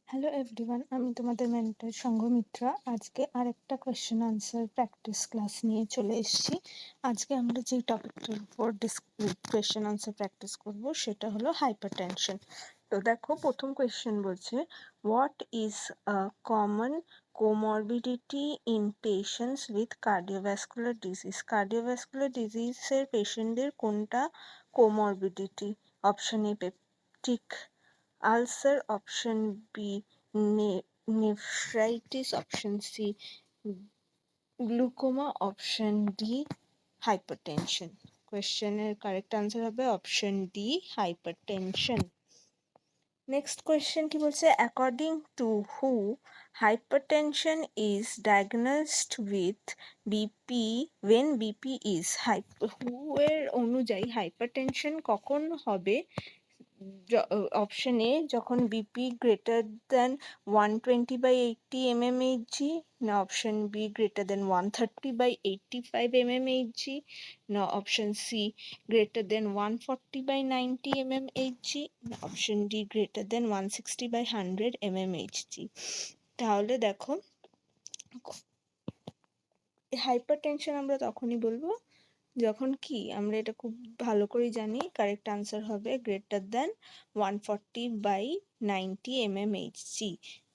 Hello everyone, আমি তোমাদের mentor সংঘমিত্রা। আজকে আরেকটা কোয়েশ্চেন আনসার প্র্যাকটিস ক্লাস নিয়ে চলে এসেছি। আজকে আমরা যেই টপিকটার উপর কোয়েশ্চেন আনসার প্র্যাকটিস করব সেটা হলো হাইপারটেনশন। তো দেখো, প্রথম কোয়েশ্চেন বলছে, what is a common comorbidity in patients with cardiovascular disease? Cardiovascular ডিজিজের পেশেন্টদের কোনটা comorbidity? Option A peptic ulcer, option B nephritis, option C glaucoma, option D hypertension. কোয়েশ্চেনের কারেক্ট আনসার হবে option D hypertension. Next question কি বলছে, according to হু hypertension is diagnosed with BP when BP is হু এর অনুযায়ী hypertension কখন হবে? অপশন এ যখন বিপি গ্রেটার দেন 120/80 mmHg, না option B greater than 130/85 mmHg, না option C greater than 140/90 mmHg, না option D greater than 160/100 mmHg। তাহলে দেখো, হাইপারটেনশন আমরা তখনই বলবো যখন কি আমরা এটা খুব ভালো করে জানি, কারেক্ট আনসার হবে greater than 140/90 mmHg।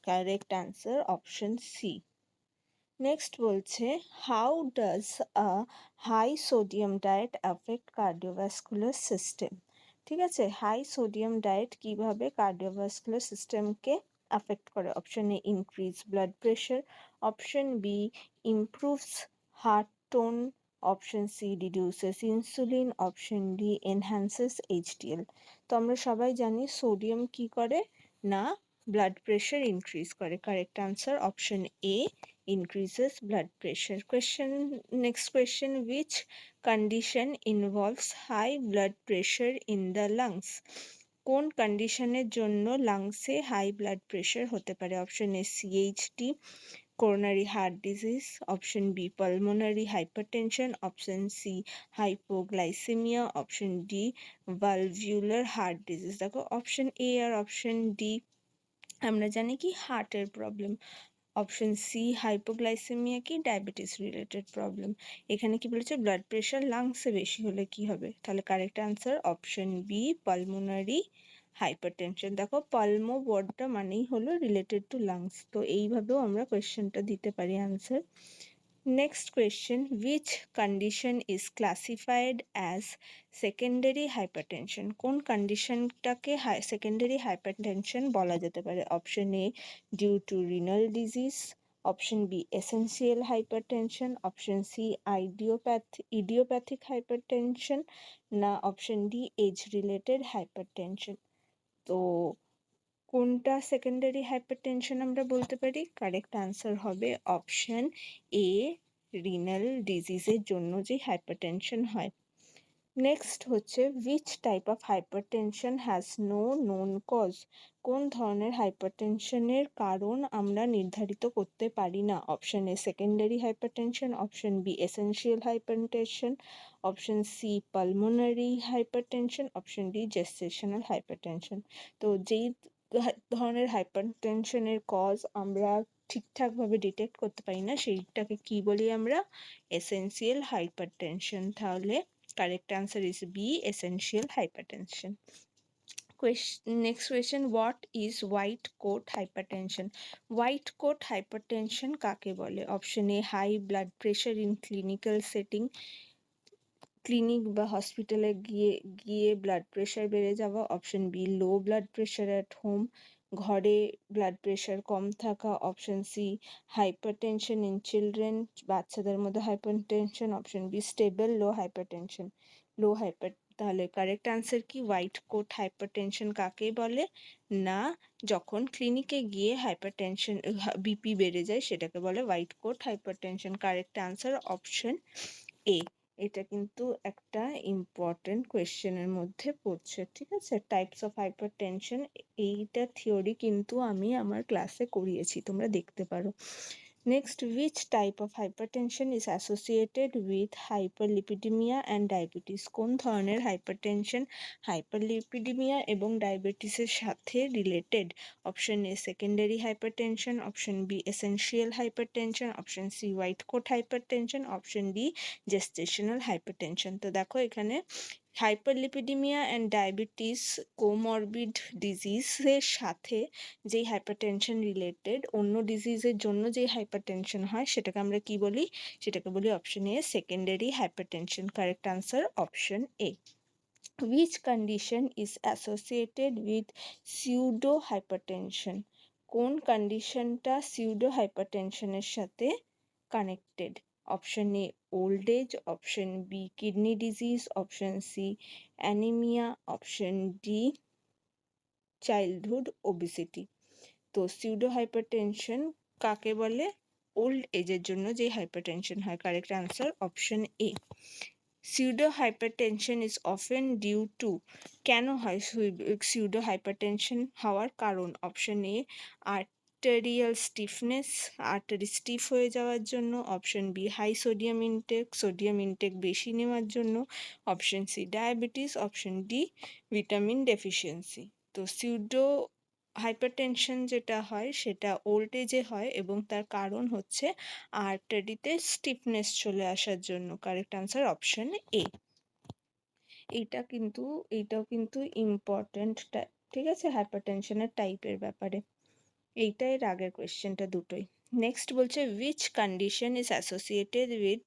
Correct answer option C. Next বলছে, how does a high sodium diet affect cardiovascular system? ঠিক আছে, হাই সোডিয়াম ডায়েট কিভাবে কার্ডিওভাস্কুলার সিস্টেমকে অ্যাফেক্ট করে? Option A increase blood pressure, option B improves heart tone, option C reduces insulin, option D enhances HDL. তো আমরা সবাই জানি sodium কি করে না ব্লাড প্রেশার ইনক্রিজ করে। Correct answer option A increases blood pressure. Next question, which condition involves high blood pressure in the lungs? কোন কন্ডিশনের জন্য লাংসে হাই ব্লাড প্রেশার হতে পারে? অপশন এ CHD, coronary heart disease, option B pulmonary hypertension, option C hypoglycemia, option D valvular heart disease। দেখো, option A আর option D আমরা জানি কি হার্টের প্রবলেম। অপশন সি হাইপোগ্লাইসেমিয়া কি ডায়াবেটিস রিলেটেড প্রবলেম। এখানে কি বলেছে, ব্লাড প্রেশার লাংসে বেশি হলে কি হবে? তাহলে correct answer option B pulmonary hypertension. দেখো, পালমো ওয়ার্ডটা মানেই হলো রিলেটেড টু লাংস, তো এইভাবেও আমরা কোয়েশ্চেনটা দিতে পারি answer. Next question, which condition is classified as secondary hypertension? কোন কন্ডিশনটাকে সেকেন্ডারি হাইপারটেনশন বলা যেতে পারে? Option A due to renal disease, option B essential hypertension, option C idiopathic hypertension, না option D age related hypertension. তো কোনটা secondary hypertension আমরা বলতে পারি? কারেক্ট আনসার হবে অপশন এ রিনাল ডিজিজের জন্য যে হাইপারটেনশন হয়। নেক্সট হচ্ছে, which type of hypertension has no known cause? কোন ধরনের হাইপারটেনশনের কারণ আমরা নির্ধারিত করতে পারি না? Option A secondary hypertension, option B essential hypertension, option C pulmonary hypertension, option D gestational hypertension. তো যেই ধরনের হাইপারটেনশনের কজ আমরা ঠিকঠাকভাবে ডিটেক্ট করতে পারি না সেইটাকে কি বলি আমরা? Essential hypertension. তাহলে correct answer is B, essential hypertension. Next question, what is white coat hypertension? White coat hypertension কাকে বলে? Option A high blood pressure in clinical setting, clinic বা হসপিটালে গিয়ে ব্লাড প্রেশার বেড়ে যাওয়া। Option B low blood pressure at home, ঘরে blood pressure কম থাকা। Option C hypertension in children, বাচ্চাদের মধ্যে hypertension. Option B stable low hypertension, তাহলে কারেক্ট আনসার কি? হোয়াইট কোট হাইপারটেনশন কাকে বলে না যখন ক্লিনিকে গিয়ে হাইপারটেনশন বিপি বেড়ে যায় সেটাকে বলে white coat hypertension. Correct answer option A. এটা কিন্তু একটা ইম্পর্টেন্ট কোয়েশ্চেনের মধ্যে পড়ছে, ঠিক আছে? টাইপস অফ হাইপারটেনশন, এইটা থিওরি কিন্তু আমি আমার ক্লাসে করিয়েছি, তোমরা দেখতে পারো। Next, which type of hypertension is associated with hyperlipidemia and diabetes? কোন ধরনের হাইপারটেনশন হাইপারলিপিডিমিয়া এবং ডায়াবেটিসের সাথে related? Option A secondary hypertension, option B essential hypertension, option C white coat hypertension, option D gestational hypertension. তো দেখো এখানে হাইপারলিপিডিমিয়া অ্যান্ড ডায়াবেটিস কোমরবিড ডিজিজের সাথে যেই হাইপারটেনশন রিলেটেড অন্য ডিজিজের জন্য যেই হাইপারটেনশন হয় সেটাকে আমরা কি বলি? সেটাকে বলি option A secondary hypertension. Correct answer option A. Which condition is associated with pseudo hypertension? কোন কন্ডিশনটা সিউডো হাইপারটেনশনের সাথে connected? Option A old age, option B kidney disease, option C anaemia, option D childhood obesity. তো pseudo hypertension কাকে বলে? Old এজের জন্য যে হাইপারটেনশন হয়। Correct answer option A. Pseudo hypertension is often due to, কেন হয় সিউডো হাইপারটেনশন হওয়ার কারণ? Option A arterial stiffness, artery stiff হয়ে যাওয়ার জন্য, option B high sodium intake বেশি নেওয়ার জন্য, option C diabetes, option D vitamin deficiency. তো সিউডো হাইপারটেনশন যেটা হয় সেটা ওল্ড এজে হয় এবং তার কারণ হচ্ছে আর্টারিতে স্টিফনেস চলে আসার জন্য। Correct answer option A. এইটাও কিন্তু ইম্পর্টেন্ট, ঠিক আছে, হাইপারটেনশনের টাইপের ব্যাপারে। এইটা এর আগের কোয়েশ্চেনটা দুটোই। নেক্সট বলছে which condition is associated with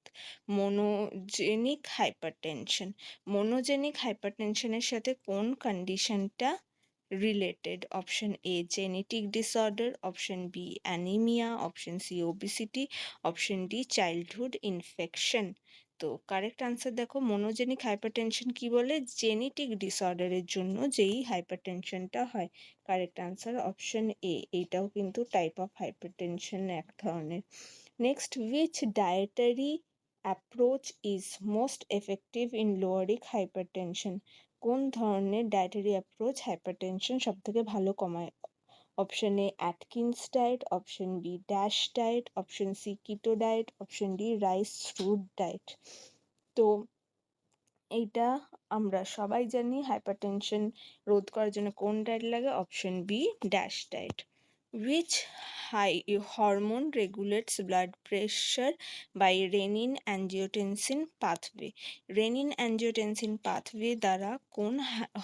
monogenic hypertension? Monogenic হাইপারটেনশনের সাথে কোন কন্ডিশনটা related? Option A genetic disorder, option B anaemia, option C obesity, option D childhood infection. তো কারেক্ট আনসার দেখো মোনোজেনিক হাইপারটেনশন কি বলে? জেনেটিক ডিসঅর্ডারের জন্য যেই হাইপারটেনশনটা হয়। Correct answer option A. এইটাও কিন্তু টাইপ অফ হাইপারটেনশন এক ধরনের। Next, which dietary approach is most effective in lowering hypertension? কোন ধরনের ডায়েটারি অ্যাপ্রোচ হাইপারটেনশন সবথেকে ভালো কমায়? Option A Atkins diet, option B DASH diet, option C keto diet, option D rice fruit diet. তো এইটা আমরা সবাই জানি হাইপারটেনশন রোধ করার জন্য কোন ডায়েট লাগে? Option B DASH diet. Which high hormone regulates blood pressure by renin angiotensin pathway? Renin angiotensin pathway দ্বারা কোন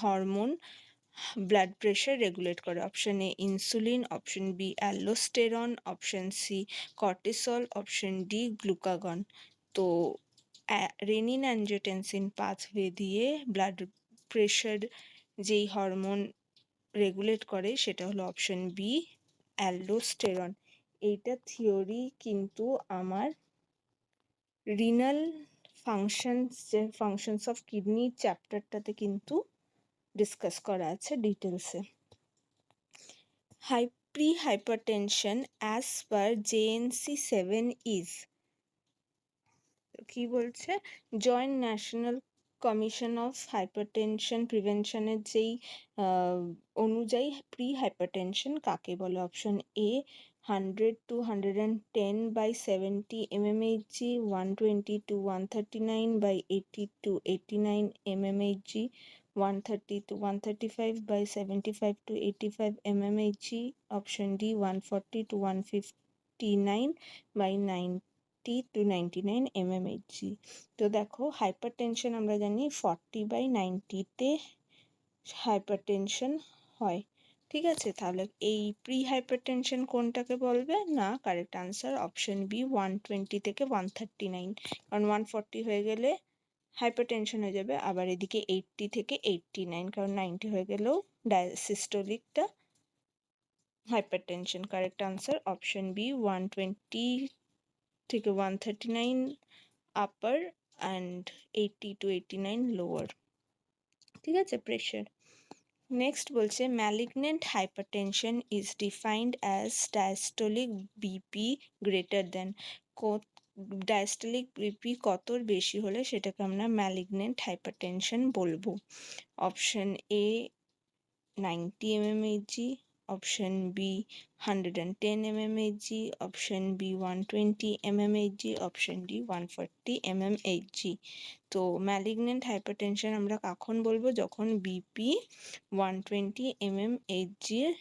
হরমোন ব্লাড প্রেশার রেগুলেট করে? Option A insulin, option B aldosterone, option C cortisol, option D glucagon. তো renin angiotensin pathway দিয়ে blood pressure যেই hormone regulate করে সেটা হলো option B অ্যালোস্টেরন। এইটা থিওরি কিন্তু আমার রিনাল ফাংশনস অফ কিডনি চ্যাপ্টারটাতে কিন্তু ডিসকাস করা আছে ডিটেলসে। Prehypertension as per JNC 7 is, কি বলছে? Joint national commission of hypertension প্রিভেনশনের যেই অনুযায়ী প্রি হাইপারটেনশন কাকে বলে? Option A 100 to 110/70 mmHg, 120 to 139/80 to 89 mmHg, 130 to 135/75 to 85 mmHg, option D 140 to 159/90 to 99 mmHg। তো দেখো হাইপারটেনশন আমরা জানি 40/90-তে হাইপারটেনশন হয়, ঠিক আছে। তাহলে এই প্রি হাইপারটেনশন কোনটাকে বলবে? না, কারেক্ট আনসার অপশন বি 120 থেকে 139, কারণ 140 হয়ে গেলে হাইপারটেনশন হয়ে যাবে, আবার এদিকে 80 থেকে 89, কারণ 90 হয়ে গেলেও সিস্টোলিকটা hypertension. Correct answer option B 120 থেকে 139 আপার অ্যান্ড 80 to 89 লোয়ার, ঠিক আছে, প্রেশার। নেক্সট বলছে malignant hypertension is defined as diastolic BP greater than, diastolic BP কতর বেশি হলে সেটাকে আমরা ম্যালিগনেন্ট হাইপারটেনশন বলবো? Option A 90 mmHg, option B 110 mmHg, option B 120 mmHg, option D 140 mmHg। তো ম্যালিগনেন্ট হাইপারটেনশন আমরা কখন বলবো? যখন বিপি 120 mmHg এর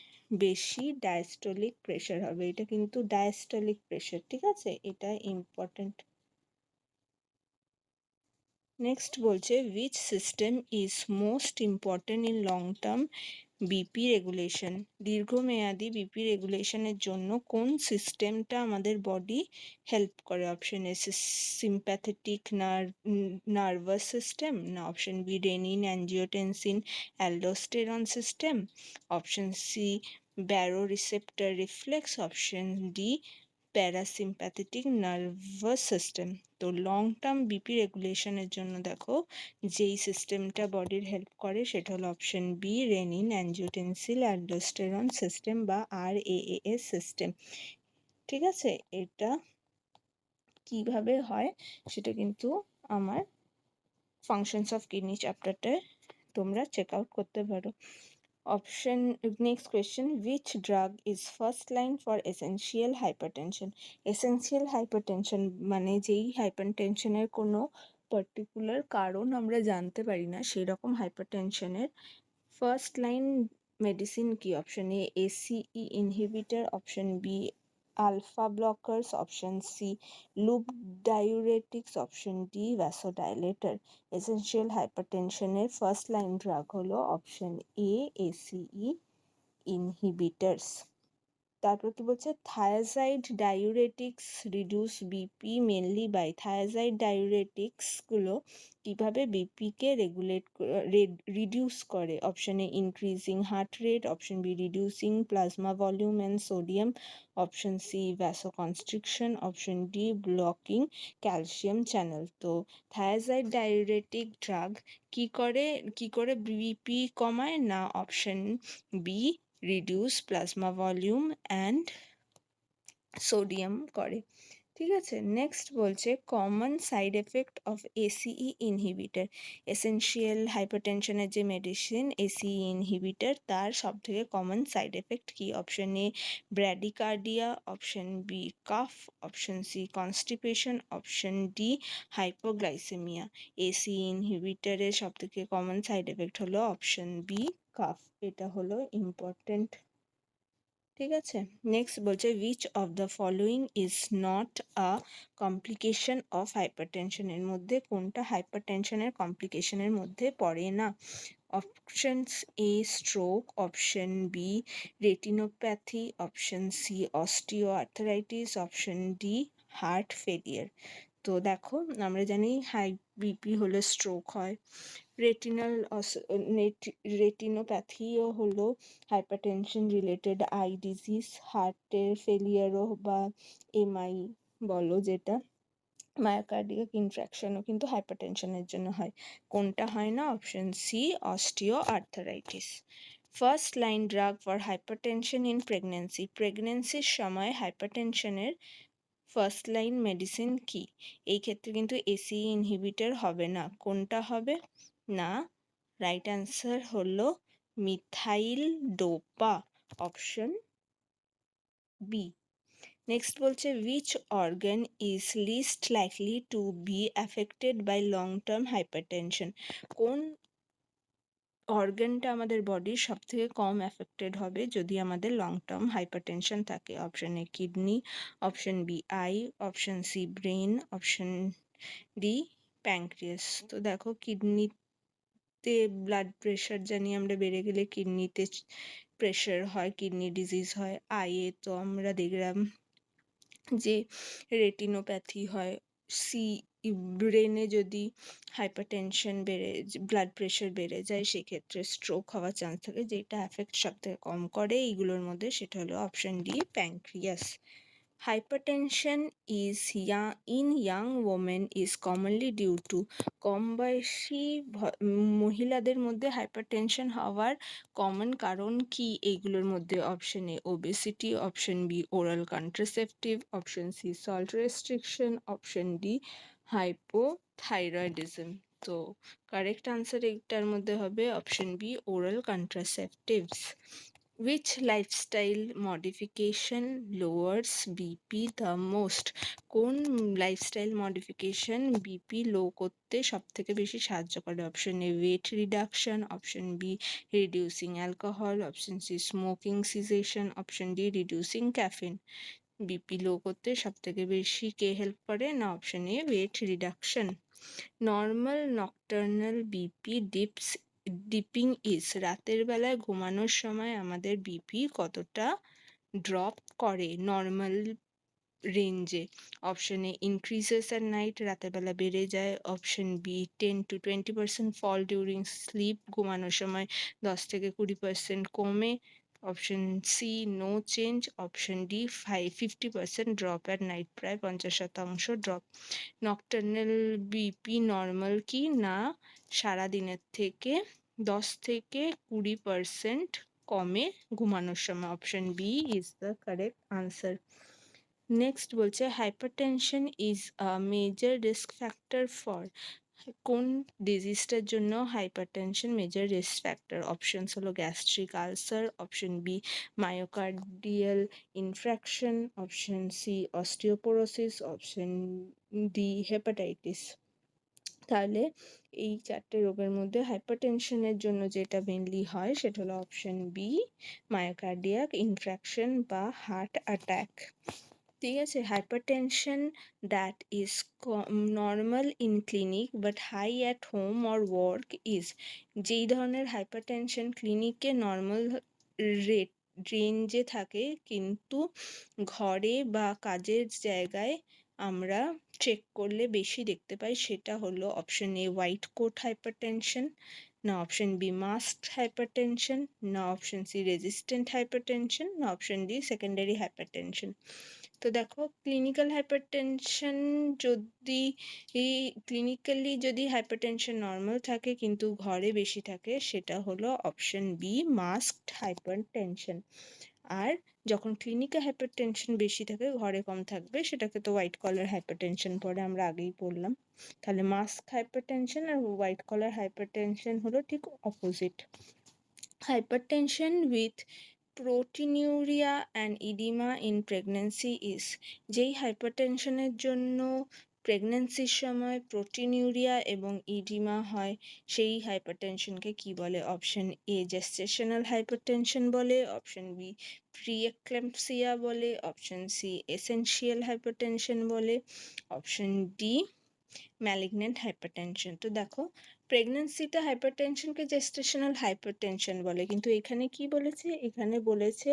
বেশি ডায়াস্টোলিক প্রেশার হবে। এটা কিন্তু ডায়াস্টোলিক প্রেশার, ঠিক আছে, এটা ইম্পর্টেন্ট। নেক্সট বলছে which system is most important in long term BP regulation. দীর্ঘমেয়াদী বিপি রেগুলেশনের জন্য কোন সিস্টেমটা আমাদের বডি হেল্প করে? Option A sympathetic nervous system, না option B renin angiotensin aldosterone system, option C baroreceptor reflex, option D parasympathetic nervous system. তো long term BP রেগুলেশনের জন্য দেখো যেই সিস্টেমটা বডির হেল্প করে সেটা হলো option B renin angiotensin aldosterone system বা RAAS সিস্টেম, ঠিক আছে। এটা কিভাবে হয় সেটা কিন্তু আমার ফাংশনস অফ কিডনি চ্যাপ্টারটায় তোমরা চেক আউট করতে পারো। Option next question, which drug is first line for essential hypertension? Essential hypertension মানে যেই হাইপারটেনশনের কোনো পার্টিকুলার কারণ আমরা জানতে পারি না, সেই রকম হাইপারটেনশনের ফার্স্ট লাইন মেডিসিন কি? Option A ACE inhibitor, option B alpha blockers, option C loop diuretics, option D vasodilator. Essential হাইপারটেনশনের ফার্স্ট লাইন ড্রাগ হলো অপশন এ ACE ইনহিবিটরস। তারপর কি বলছে? Thiazide diuretics reduce BP mainly by. Thiazide diuretics গুলো কিভাবে বিপিকে regulate reduce করে? Option A increasing heart rate, option B reducing plasma volume and sodium, option C vasoconstriction, option D blocking calcium channel. তো thiazide diuretic drug কি করে BP কমায়? না option B reduce plasma volume and sodium করে, ঠিক আছে। Next বলছে common side effect of ACE inhibitor. Essential হাইপারটেনশনের যে মেডিসিন ACE ইনহিবিটর, তার সবথেকে কমন সাইড এফেক্ট কি? Option A bradycardia, option B cough, option C constipation, option D hypoglycaemia. ACE ইনহিবিটরের সবথেকে কমন সাইড এফেক্ট হলো অপশন বি কাফ, এটা হলো ইম্পর্টেন্ট, ঠিক আছে। নেক্সট বলছে which of the following is not a complication of hypertension? এর মধ্যে কোনটা হাইপারটেনশনের কমপ্লিকেশনের মধ্যে পড়ে না? Options A stroke, option B retinopathy, option C osteoarthritis, option D heart failure. তো দেখো আমরা জানি হাই বিপি হলে স্ট্রোক হয়, রেটিনোপ্যাথিও হলো হাইপারটেনশন রিলেটেড আই ডিজিজ, হার্টের ফেলিয়ারও বা MI বলো যেটা মায়োকার্ডিয়াক ইনফ্র্যাকশনও কিন্তু হাইপারটেনশনের জন্য হয়। কোনটা হয় না? Option C osteoarthritis. First line drug for hypertension in pregnancy. প্রেগনেন্সির সময় হাইপারটেনশনের ফার্স্ট লাইন মেডিসিন কি? এই ক্ষেত্রে কিন্তু ACE ইনহিবিটর হবে না। কোনটা হবে? না, রাইট অ্যান্সার হলো methyl dopa, option B. Next বলছে which organ is least likely to be affected by long term hypertension? কোন অর্গানটা আমাদের বডির সব থেকে কম অ্যাফেক্টেড হবে যদি আমাদের লং টার্ম হাইপারটেনশন থাকে? Option A kidney, option B eye, option C brain, option D pancreas. তো দেখো কিডনিতে ব্লাড প্রেশার জানি আমরা বেড়ে গেলে কিডনিতে প্রেশার হয়, কিডনি ডিজিজ হয়। আইয়ে তো আমরা দেখলাম যে রেটিনোপ্যাথি হয়। ব্রেনে যদি হাইপারটেনশন বেড়ে ব্লাড প্রেশার বেড়ে যায় সেক্ষেত্রে স্ট্রোক হওয়ার চান্স থাকে, যেটা এফেক্ট সব থেকে কম করে এইগুলোর মধ্যে সেটা হলো option D pancreas. Hypertension in young women is commonly due to কম বয়সী মহিলাদের মধ্যে হাইপারটেনশন হওয়ার কমন কারণ কি? এইগুলোর মধ্যে option A obesity, option B oral contraceptive, option C salt restriction, option D hypothyroidism. তো কারেক্ট আনসার এইটার মধ্যে হবে option B oral contraceptives. Which lifestyle modification lowers BP the most? কোন লাইফস্টাইল মডিফিকেশন বিপি লো করতে সব থেকে বেশি সাহায্য করে? Option A weight reduction, option B reducing alcohol, option C smoking cessation, option D reducing caffeine. BP low করতে সব থেকে বেশি কে হেল্প করে? না, option A weight reduction. Normal nocturnal BP dipping is, রাতের বেলায় ঘুমানোর সময় আমাদের বিপি কতটা ড্রপ করে নর্মাল রেঞ্জে? Option A increases at night, রাতের বেলা বেড়ে যায়। Option B 10 to 20% fall during sleep, ঘুমানোর সময় 10 থেকে 20% কমে। Option C no change. Option D 50% drop at night, প্রায় 50% ড্রপ। নকটার্নাল বিপি নর্মাল কি না সারাদিনের থেকে 10 থেকে 20% কমে ঘুমানোর সময়? Option B is the correct answer. Next বলছে hypertension is a major risk factor for, কোন ডিজিজটার জন্য hypertension major risk factor? Options হলো gastric ulcer, option B myocardial infarction, option C osteoporosis, option D hepatitis. তাহলে এই চারটে রোগের মধ্যে হাইপারটেনশনের জন্য যেটা মেনলি হয় সেটা হলো অপশন বি মায়োকার্ডিয়াক ইনফ্রাকশন বা হার্ট অ্যাটাক। ঠিক আছে, hypertension that is normal in clinic but high at home or work is, যেই ধরনের হাইপারটেনশন ক্লিনিকে নর্মাল রেঞ্জে থাকে কিন্তু ঘরে বা কাজের জায়গায় আমরা চেক করলে বেশি দেখতে পাই, সেটা হলো option A white coat hypertension, না অপশন বি মাস্কড হাইপারটেনশন, না অপশন সি রেজিস্ট্যান্ট হাইপারটেনশন, না অপশন ডি সেকেন্ডারি হাইপারটেনশন। তো দেখো ক্লিনিক্যাল হাইপারটেনশন যদি ক্লিনিক্যালি যদি হাইপারটেনশন নর্মাল থাকে কিন্তু ঘরে বেশি থাকে সেটা হলো অপশন বি মাস্কড হাইপারটেনশন। আর যখন ক্লিনিক্যাল হাইপারটেনশন বেশি থাকে ঘরে কম থাকবে সেটাকে তো হোয়াইট কলার হাইপারটেনশন পরে আমরা আগেই পড়লাম। তাহলে মাস্ক হাইপারটেনশন আর হোয়াইট কলার হাইপারটেনশন হলো ঠিক opposite. Hypertension with proteinuria and oedema in pregnancy is, যেই হাইপারটেনশনের জন্য প্রেগনেন্সির সময় প্রোটিনিউরিয়া এবং ইডিমা হয় সেই হাইপারটেনশনকে কি বলে? অপশন এ জেস্টেশনাল হাইপারটেনশন বলে, অপশন বি প্রিএক্লাম্পসিয়া বলে, অপশন সি এসেনশিয়াল হাইপারটেনশন বলে, অপশন ডি ম্যালিগনেন্ট হাইপারটেনশন। তো দেখো প্রেগনেন্সিতে হাইপারটেনশনকে জেস্টেশনাল হাইপারটেনশন বলে, কিন্তু এখানে কি বলেছে? এখানে বলেছে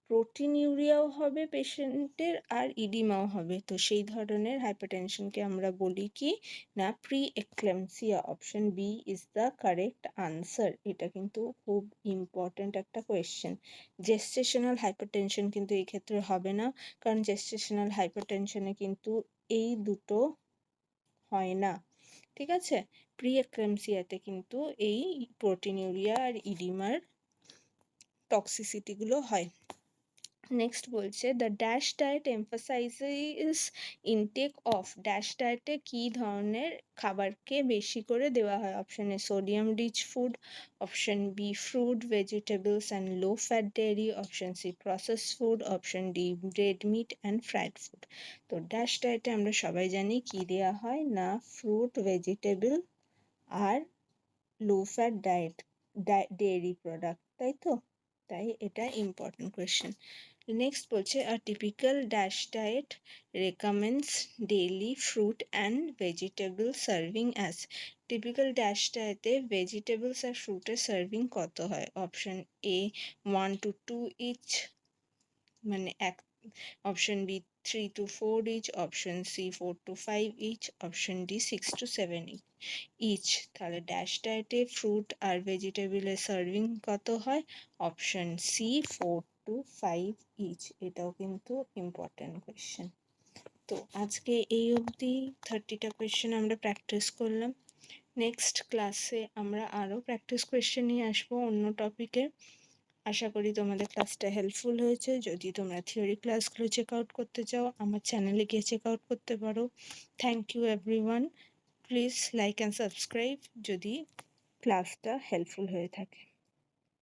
প্রোটিনিউরিয়াও হবে পেশেন্টের আর ইডিমাও হবে, তো সেই ধরনের হাইপারটেনশনকে আমরা বলি কি না pre eclampsia. Option B is the correct answer. এটা কিন্তু খুব ইম্পর্ট্যান্ট একটা কোয়েশ্চেন। জেস্টেশনাল হাইপারটেনশন কিন্তু এই ক্ষেত্রে হবে না, কারণ জেস্টেশনাল হাইপারটেনশনে কিন্তু এই দুটো হয় না। ঠিক আছে, প্রি এক্লেমসিয়াতে কিন্তু এই প্রোটিনিউরিয়া আর ইডিমার টক্সিসিটিগুলো হয়। নেক্সট বলছে the DASH diet emphasises intake of, DASH ডায়েটে কী ধরনের খাবারকে বেশি করে দেওয়া হয়? Option A sodium rich food, option B fruit vegetables and low fat dairy, option C process food, option D red meat and fried food. তো DASH ডায়েটে আমরা সবাই জানি কি দেওয়া হয় না ফ্রুট ভেজিটেবল আর low fat diet dairy product, তাই তো? তাই এটা ইম্পর্টেন্ট কোয়েশ্চেন। নেক্সট বলছে আ typical DASH diet recommends daily fruit and vegetable serving as, typical DASH ডায়েটে ভেজিটেবলস আর ফ্রুটের সার্ভিং কত হয়? অপশন এ 1 to 2 ইচ, মানে এক, option B 3 to 4 each, option C 4 to 5 each, option D 6 to 7 each. তাহলে DASH ডায়েটে fruit আর ভেজিটেবলের সার্ভিং কত হয়? Option C 4 to 5 each. এটাও কিন্তু ইম্পর্টেন্ট কোয়েশ্চেন। তো আজকে এই অবধি 30টা কোয়েশ্চেন আমরা প্র্যাকটিস করলাম। নেক্সট ক্লাসে আমরা আরও প্র্যাকটিস কোয়েশ্চেন নিয়ে আসবো অন্য টপিকে। আশা করি তোমাদের ক্লাসটা হেল্পফুল হয়েছে। যদি তোমরা থিওরি ক্লাসগুলো চেক আউট করতে চাও আমার চ্যানেলে গিয়ে চেক আউট করতে পারো। Thank you everyone. Please like and subscribe যদি ক্লাসটা হেল্পফুল হয়ে থাকে।